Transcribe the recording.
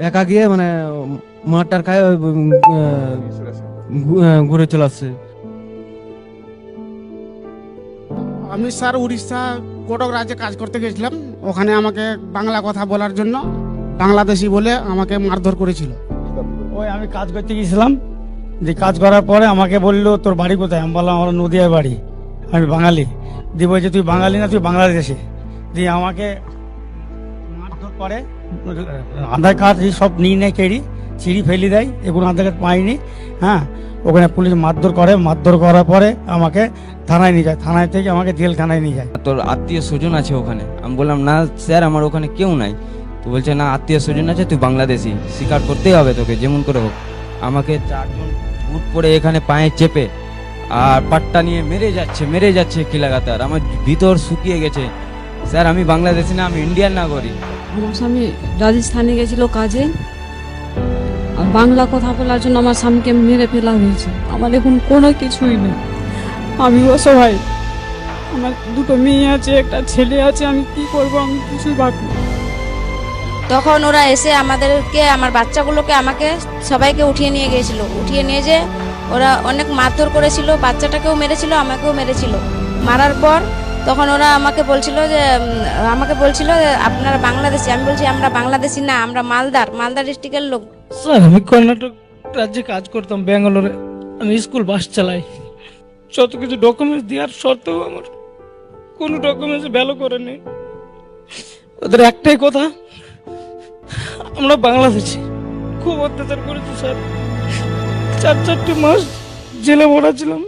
একা গিয়ে মানে মারটার খায় ঘুরে চলে আসছে। আমি স্যার উড়িষ্যা কটক রাজ্যে কাজ করতে গেছিলাম। ওখানে আমাকে বাংলা কথা বলার জন্য বাংলাদেশি বলে আমাকে মারধর করেছিল। ওই আমি কাজ করতে গিয়েছিলাম, যে কাজ করার পরে আমাকে বললো তোর বাড়ি কোথায়? আমি বললাম আমার নদিয়ার বাড়ি, আমি বাঙালি। দিয়ে বলছে তুই বাঙালি না, তুই বাংলাদেশে। দিয়ে আমাকে মারধর করে, আধার কার্ড এই সব নিয়ে নেয়, কেড়ি ছিঁড়ি ফেলি দেয়, এগুলো আধার কার্ড পাইনি। হ্যাঁ, ওখানে পুলিশ মারধর করে, মারধর করার পরে আমাকে থানায় নিয়ে যায়, থানায় থেকে আমাকে জেলখানায় নিয়ে যায়। তোর আত্মীয় স্বজন আছে ওখানে? আমি বললাম না স্যার, আমার ওখানে কেউ নাই। তো বলছে না, আত্মীয় স্বজন আছে, তুই বাংলাদেশি, স্বীকার করতেই হবে তোকে যেমন করে হোক। আমাকে 4 জন বুট পরে এখানে পায়ে চেপে আর পাট্টা নিয়ে মেরে যাচ্ছে কি লাগাতার। আমার ভিতর শুকিয়ে গেছে। স্যার আমি বাংলাদেশি না, আমি ইন্ডিয়ান নাগরিক। আমার স্বামী রাজস্থানে গেছিল কাজে, আর বাংলা কথা বলার জন্য আমার স্বামীকে মেরে ফেলা হয়েছে। আমার এখন কোনো কিছুই নেই, আমি অসহায়। আমার 2টো মেয়ে আছে, একটা ছেলে আছে, আমি কি করব, আমি কিছুই ভাবি না। তখন ওরা এসে আমাদেরকে, আমার বাচ্চাগুলোকে, আমাকে সবাইকে উঠিয়ে নিয়ে গিয়েছিল। উঠিয়ে নিয়ে যে ওরা অনেক মারধর করেছিল, বাচ্চাটাকেও মেরেছিল, আমাকেও মেরেছিল। মারার পর তখন ওরা আমাকে বলছিল যে আপনারা বাংলাদেশি। আমি বলছি আমরা বাংলাদেশি না, আমরা মালদা ডিস্ট্রিক্টের লোক। স্যার আমি কর্ণাটক রাজ্যে কাজ করতাম, ব্যাঙ্গালোরে। আমি স্কুল বাস চালাই। যত কিছু ডকুমেন্টস দেওয়ার সত্ত্বেও আমার কোনো ডকুমেন্টস ভ্যালু করে নেই। ওদের একটাই কথা, আমরা বাংলাদেশি। খুব অত্যাচার করেছি স্যার, 4-4টে মাস জেলে ভরা ছিলাম।